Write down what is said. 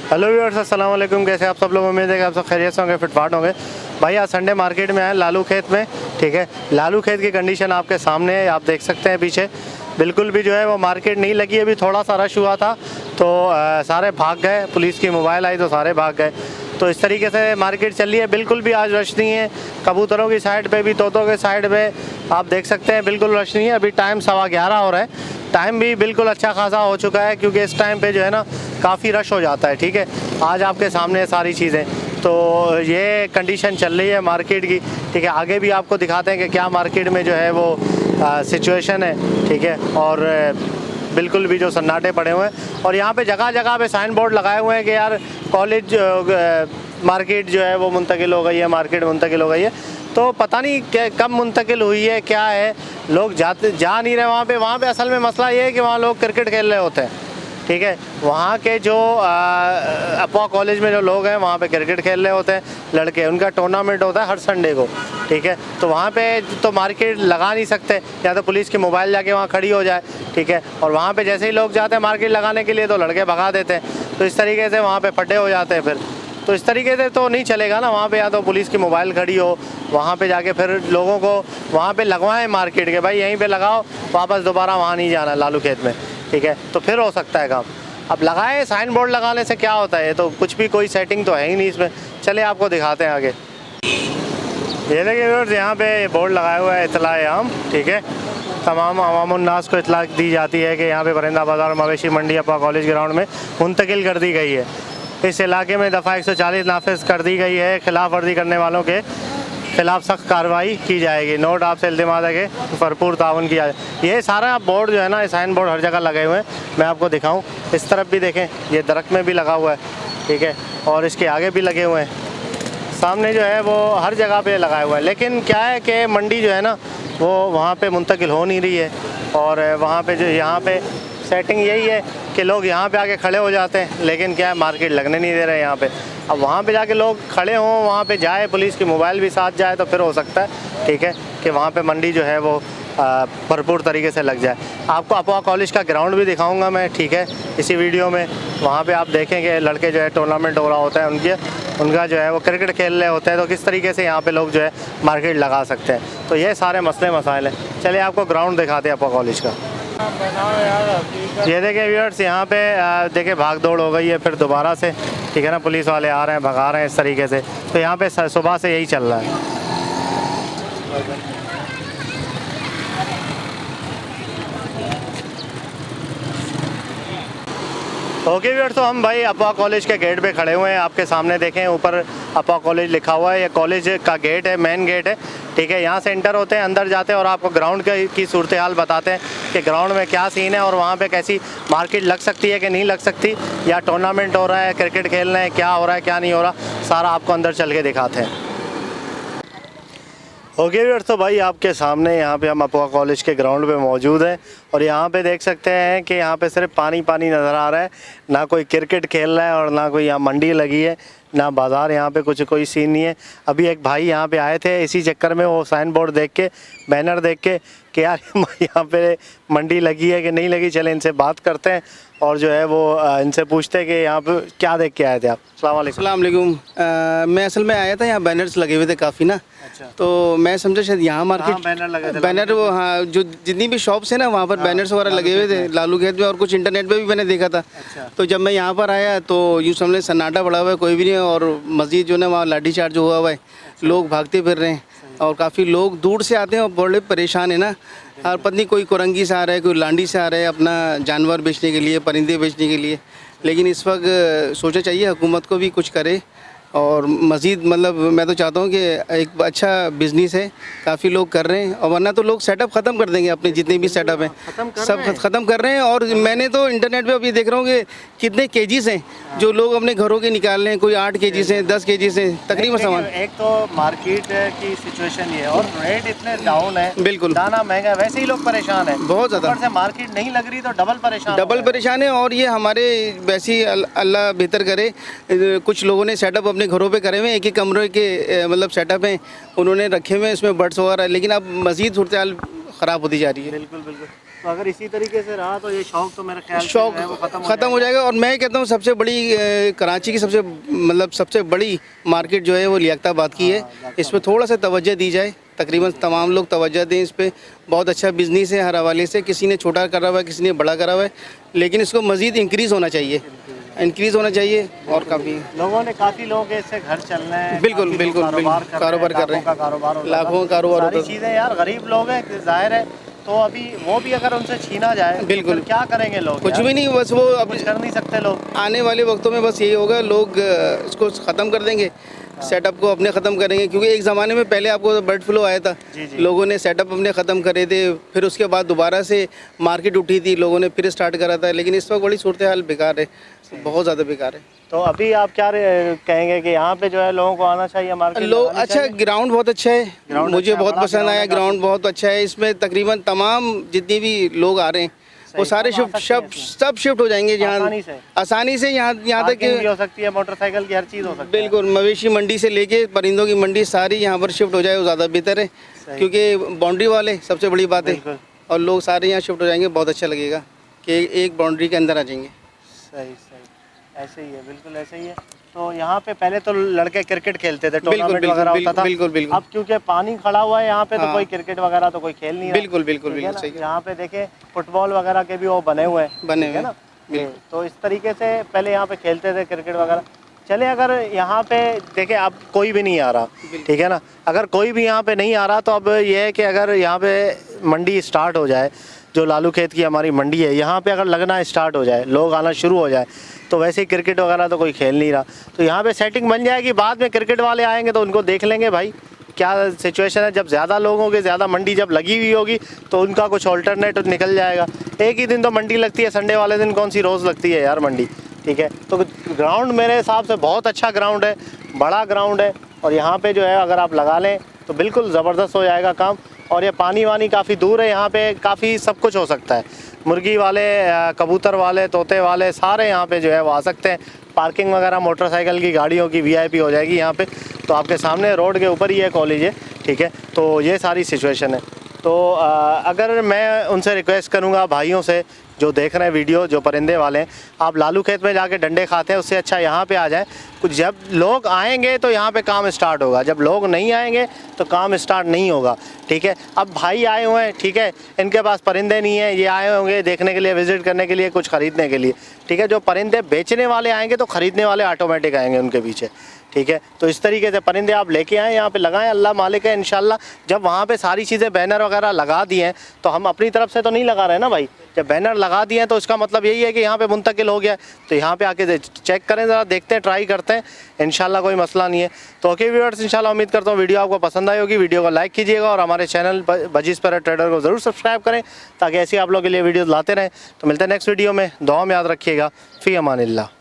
Hello viewers, अस्सलाम वालेकुम। कैसे आप सब लोग? उम्मीद है कि आप सब खैरियत से होंगे, फिटफाट होंगे। भाई आज संडे मार्केट में आए लालू खेत में, ठीक है। लालू खेत की कंडीशन आपके सामने है, आप देख सकते हैं पीछे बिल्कुल भी जो है वो मार्केट नहीं लगी। अभी थोड़ा सा रश हुआ था तो सारे भाग गए, पुलिस की मोबाइल आई तो सारे भाग गए। तो इस तरीके से मार्केट चल रही है, बिल्कुल भी आज रश नहीं है। कबूतरों की साइड पे भी, तोतों के साइड पे आप देख सकते हैं बिल्कुल रश नहीं है। अभी टाइम 11:15 हो रहा है, टाइम भी बिल्कुल अच्छा खासा हो चुका है क्योंकि इस टाइम पे जो है ना काफ़ी रश हो जाता है, ठीक है। आज आपके सामने सारी चीज़ें, तो ये कंडीशन चल रही है मार्केट की, ठीक है। आगे भी आपको दिखाते हैं कि क्या मार्केट में जो है वो सिचुएशन है, ठीक है। और बिल्कुल भी जो सन्नाटे पड़े हुए हैं और यहाँ पे जगह जगह पे साइन बोर्ड लगाए हुए हैं कि यार कॉलेज मार्केट जो है वो मुंतकिल हो गई है, मार्केट मुंतकिल हो गई है। तो पता नहीं कब मुंतकिल हुई है, क्या है, लोग जा नहीं रहे वहाँ पे। वहाँ पे असल में मसला ये है कि वहाँ लोग क्रिकेट खेल रहे होते हैं, ठीक है। वहाँ के जो अपोआ कॉलेज में जो लोग हैं वहाँ पे क्रिकेट खेल रहे होते हैं लड़के, उनका टूर्नामेंट होता है हर संडे को, ठीक है। तो वहाँ पे तो मार्केट लगा नहीं सकते, या तो पुलिस की मोबाइल जाके वहाँ खड़ी हो जाए, ठीक है। और वहाँ पे जैसे ही लोग जाते हैं मार्केट लगाने के लिए तो लड़के भगा देते हैं, तो इस तरीके से वहाँ पे फड्डे हो जाते हैं फिर। तो इस तरीके से तो नहीं चलेगा ना, वहाँ पे या तो पुलिस की मोबाइल खड़ी हो, वहाँ पे जाके फिर लोगों को वहाँ पे लगवाएं मार्केट के, भाई यहीं पे लगाओ, वापस दोबारा वहाँ नहीं जाना लालू खेत में, ठीक है। तो फिर हो सकता है काम। अब लगाए, साइन बोर्ड लगाने से क्या होता है, तो कुछ भी कोई सेटिंग तो है ही नहीं इसमें। चलिए आपको दिखाते हैं आगे। ये देखिए व्यूअर्स, यहाँ पे बोर्ड लगाया हुआ है इत्तलाए आम, ठीक है। तमाम अवामुन्नास को इत्तला दी जाती है कि यहाँ पे परिंदा बाज़ार मवेशी मंडी अपोआ कॉलेज ग्राउंड में मुंतकिल कर दी गई है। इस इलाके में दफ़ा 140 नाफिज कर दी गई है। खिलाफ वर्जी करने वालों के खिलाफ सख्त कार्रवाई की जाएगी। नोट आपसे इल्तिमास है कि भरपूर ताउन किया जाए। ये सारा बोर्ड जो है ना, साइन बोर्ड हर जगह लगे हुए हैं। मैं आपको दिखाऊं, इस तरफ भी देखें, ये दरख्त में भी लगा हुआ है, ठीक है। और इसके आगे भी लगे हुए हैं, सामने जो है वो हर जगह पे लगाया हुआ है। लेकिन क्या है कि मंडी जो है ना वो वहाँ पे मुंतकिल हो नहीं रही है। और वहाँ पे जो यहाँ पे सेटिंग यही है कि लोग यहाँ पे आके खड़े हो जाते हैं, लेकिन क्या है मार्केट लगने नहीं दे रहे यहाँ पे। अब वहाँ पे जाके लोग खड़े हों, वहाँ पे जाए, पुलिस की मोबाइल भी साथ जाए, तो फिर हो सकता है, ठीक है, कि वहाँ पे मंडी जो है वो भरपूर तरीके से लग जाए। आपको अपोआ कॉलेज का ग्राउंड भी दिखाऊंगा मैं, ठीक है, इसी वीडियो में। वहाँ पे आप देखेंगे लड़के जो है टूर्नामेंट हो रहा होता है उनका जो है वो क्रिकेट खेल रहे होते हैं, तो किस तरीके से यहाँ पे लोग जो है मार्केट लगा सकते हैं। तो ये सारे मसले मसाइल हैं। चलिए आपको ग्राउंड दिखाते हैं अपोआ कॉलेज का। ये देखिए व्यूअर्स, यहाँ पे देखिए भाग दौड़ हो गई है फिर दोबारा से, ठीक है ना। पुलिस वाले आ रहे हैं, भगा रहे हैं इस तरीके से। तो यहाँ पे सुबह से यही चल रहा है। ओके व्यूअर्स, तो हम भाई अपोआ कॉलेज के गेट पे खड़े हुए हैं। आपके सामने देखें ऊपर अपोआ कॉलेज लिखा हुआ है। ये कॉलेज का गेट है, मेन गेट है, ठीक है। यहाँ से एंटर होते हैं, अंदर जाते हैं और आपको ग्राउंड की सूरत हाल बताते हैं कि ग्राउंड में क्या सीन है और वहाँ पे कैसी मार्केट लग सकती है कि नहीं लग सकती, या टूर्नामेंट हो रहा है, क्रिकेट खेल रहे हैं, क्या हो रहा है क्या नहीं हो रहा, सारा आपको अंदर चल के दिखाते हैं। ओके व्यूअर्स, तो भाई आपके सामने यहाँ पे हम अपोआ कॉलेज के ग्राउंड पे मौजूद हैं और यहाँ पे देख सकते हैं कि यहाँ पे सिर्फ पानी पानी नज़र आ रहा है। ना कोई क्रिकेट खेल रहा है और ना कोई यहाँ मंडी लगी है, ना बाज़ार, यहाँ पे कोई सीन नहीं है। अभी एक भाई यहाँ पे आए थे, इसी चक्कर में वो साइन बोर्ड देख के, बैनर देख के कि यार यहाँ पे मंडी लगी है कि नहीं लगी, चले इनसे बात करते हैं और जो है वो इनसे पूछते हैं कि यहाँ पे क्या देख के आए थे आप। अस्सलाम वालेकुम। मैं असल में आया था, यहाँ बैनर्स लगे हुए थे काफ़ी ना। अच्छा। तो मैं समझा शायद यहाँ मार्केट बैनर लगे थे, बैनर वो, हाँ, जो जितनी भी शॉप्स है ना वहाँ पर बैनर्स वगैरह लगे हुए थे लालू खेत में, और कुछ इंटरनेट पे भी मैंने देखा था। अच्छा। तो जब मैं यहाँ पर आया तो यूँ समझ सन्नाटा पड़ा हुआ है, कोई भी नहीं है। और मस्जिद जो है वहाँ लाठीचार्ज हुआ हुआ है, लोग भागते फिर रहे हैं और काफ़ी लोग दूर से आते हैं और बड़े परेशान है ना। और पत्नी कोई कोरंगी से आ रहा है, कोई लांडी से आ रहा है अपना जानवर बेचने के लिए, परिंदे बेचने के लिए। लेकिन इस वक्त सोचना चाहिए हुकूमत को भी कुछ करे। और मज़ीद मतलब मैं तो चाहता हूँ कि एक अच्छा बिज़नेस है, काफ़ी लोग कर रहे हैं, और वरना तो लोग सेटअप ख़त्म कर देंगे, अपने जितने भी सेटअप हैं सब ख़त्म कर रहे हैं। और मैंने तो इंटरनेट पे अभी देख रहा हूँ कि कितने केजीस हैं जो लोग अपने घरों के निकाल रहे हैं। कोई 8 केजीस हैं, 10 केजीस हैं तकरीबन सामान। एक तो मार्केट की सिचुएशन ये है और रेट इतने डाउन है, बिल्कुल दाना महंगा है, वैसे ही लोग परेशान है बहुत ज़्यादा। ऊपर से मार्केट नहीं लग रही तो डबल परेशान है। और ये हमारे वैसे ही अल्लाह बेहतर करे, कुछ लोगों ने सेटअप अपने घरों पे करे हुए, एक ही कमरे के मतलब सेटअप हैं उन्होंने रखे हुए हैं, इसमें बर्ड्स वगैरह। लेकिन अब मज़ीद सूरत हाल ख़राब होती जा रही है। बिल्कुल बिल्कुल। तो अगर इसी तरीके से रहा तो ये शौक तो मेरे ख्याल से शौक जो है वो ख़त्म हो जाएगा। और मैं कहता हूँ सबसे बड़ी कराची की सबसे बड़ी मार्केट जो है वो लियाकताबाद की है। इस पर थोड़ा सा तवज्जो दी जाए, तकरीबन तमाम लोग तवज्जो दें इस पर। बहुत अच्छा बिज़नेस है हर हवाले से, किसी ने छोटा करा हुआ है, किसी ने बड़ा करा हुआ है, लेकिन इसको मज़ीद इंक्रीज़ होना चाहिए और काफ़ी लोगों ने काफ़ी लोगों के इससे घर चल रहे हैं। बिल्कुल काफ़ी लोग बिल्कुल कारोबार कर रहे हैं, लाखों का कारोबार सारी होता है। चीज़ें यार गरीब लोग हैं जाहिर है, तो अभी वो भी अगर उनसे छीना जाए बिल्कुल। तो फिर क्या करेंगे लोग कुछ यार? भी नहीं, बस वो अब कुछ कर नहीं सकते लोग। आने वाले वक्तों में बस यही होगा, लोग इसको ख़त्म कर देंगे, सेटअप को अपने ख़त्म करेंगे। क्योंकि एक ज़माने में पहले आपको बर्ड फ्लू आया था, जी। लोगों ने सेटअप अपने ख़त्म करे थे, फिर उसके बाद दोबारा से मार्केट उठी थी, लोगों ने फिर स्टार्ट करा था। लेकिन इस वक्त बड़ी सूरत हाल बेकार है, बहुत ज़्यादा बेकार है। तो अभी आप क्या कहेंगे कि यहाँ पे जो है लोगों को आना चाहिए मार्केट? लोग अच्छा, ग्राउंड बहुत अच्छा है, ग्राउंड मुझे अच्छा है, बहुत बड़ा पसंद ग्राउंड आया। है ग्राउंड बहुत अच्छा है, इसमें तकरीबन तमाम जितने भी लोग आ रहे हैं वो सारे सब आ सकते हैं सब शिफ्ट हो जाएंगे जहाँ आसानी से यहाँ तक पार्किंग भी हो सकती है, मोटरसाइकिल की हर चीज़ हो सकती है। बिल्कुल मवेशी मंडी से लेके परिंदों की मंडी सारी यहाँ पर शिफ्ट हो जाए वो ज़्यादा बेहतर है, क्योंकि बाउंड्री वाले सबसे बड़ी बात है, बिल्कुल। और लोग सारे यहाँ शिफ्ट हो जाएंगे, बहुत अच्छा लगेगा कि एक बाउंड्री के अंदर आ जाएंगे। सही, ऐसे ही है, बिल्कुल ऐसे ही है। तो यहाँ पे पहले तो लड़के क्रिकेट खेलते थे, टूर्नामेंट वगैरह होता था। बिल्कुल अब क्योंकि पानी खड़ा हुआ है यहाँ पे, तो हाँ। कोई क्रिकेट वगैरह तो कोई खेल नहीं रहा। बिल्कुल सही। यहाँ पे देखें फुटबॉल वगैरह के भी वो बने हुए हैं, बने ठीक है हुए ना। बिल्कुल। तो इस तरीके से पहले यहाँ पे खेलते थे क्रिकेट वगैरह। चले, अगर यहाँ पे देखें अब कोई भी नहीं आ रहा, ठीक है ना, अगर कोई भी यहाँ पे नहीं आ रहा तो अब ये है कि अगर यहाँ पे मंडी स्टार्ट हो जाए, जो लालू खेत की हमारी मंडी है, यहाँ पे अगर लगना स्टार्ट हो जाए, लोग आना शुरू हो जाए, तो वैसे ही क्रिकेट वगैरह तो कोई खेल नहीं रहा, तो यहाँ पे सेटिंग बन जाएगी। बाद में क्रिकेट वाले आएंगे तो उनको देख लेंगे भाई क्या सिचुएशन है। जब ज़्यादा लोगों की ज़्यादा मंडी जब लगी हुई होगी तो उनका कुछ ऑल्टरनेट निकल जाएगा। एक ही दिन तो मंडी लगती है, संडे वाले दिन कौन सी रोज़ लगती है यार मंडी, ठीक है। तो ग्राउंड मेरे हिसाब से बहुत अच्छा ग्राउंड है, बड़ा ग्राउंड है, और यहाँ पे जो है अगर आप लगा लें तो बिल्कुल ज़बरदस्त हो जाएगा काम। और ये पानी वानी काफ़ी दूर है, यहाँ पे काफ़ी सब कुछ हो सकता है। मुर्गी वाले, कबूतर वाले, तोते वाले सारे यहाँ पे जो है वो आ सकते हैं। पार्किंग वगैरह मोटरसाइकिल की, गाड़ियों की VIP हो जाएगी यहाँ पे। तो आपके सामने रोड के ऊपर ही है कॉलेज है, ठीक है। तो ये सारी सिचुएशन है। तो अगर मैं उनसे रिक्वेस्ट करूँगा भाइयों से जो देख रहे हैं वीडियो, जो परिंदे वाले हैं, आप लालू खेत में जाके डंडे खाते हैं, उससे अच्छा यहाँ पे आ जाएं। कुछ जब लोग आएंगे तो यहाँ पे काम स्टार्ट होगा, जब लोग नहीं आएंगे तो काम स्टार्ट नहीं होगा, ठीक है। अब भाई आए हुए हैं, ठीक है, इनके पास परिंदे नहीं है, ये आए होंगे देखने के लिए, विजिट करने के लिए, कुछ ख़रीदने के लिए, ठीक है। जो परिंदे बेचने वाले आएंगे तो ख़रीदने वाले ऑटोमेटिक आएंगे उनके पीछे, ठीक है। तो इस तरीके से परिंदे आप लेके आएँ, यहाँ पे लगाएं, अल्लाह मालिक है इंशाल्लाह। जब वहाँ पे सारी चीज़ें बैनर वगैरह लगा दिए हैं तो हम अपनी तरफ से तो नहीं लगा रहे ना भाई, जब बैनर लगा दिए हैं तो इसका मतलब यही है कि यहाँ पे मुंतकिल हो गया है। तो यहाँ पे आके चेक करें, ज़रा देखते हैं, ट्राई करते हैं, इंशाल्लाह कोई मसला नहीं है। तो ओके व्यूअर्स, इंशाल्लाह उम्मीद करता हूँ वीडियो आपको पसंद आई होगी। वीडियो को लाइक कीजिएगा और हमारे चैनल बजीज़ पैरेट ट्रेडर को ज़रूर सब्सक्राइब करें, ताकि ऐसी आप लोगों के लिए वीडियोज़ लाते रहें। तो मिलते हैं नेक्स्ट वीडियो में, दुआ में याद रखिएगा। फ़ी अमानिल्लाह।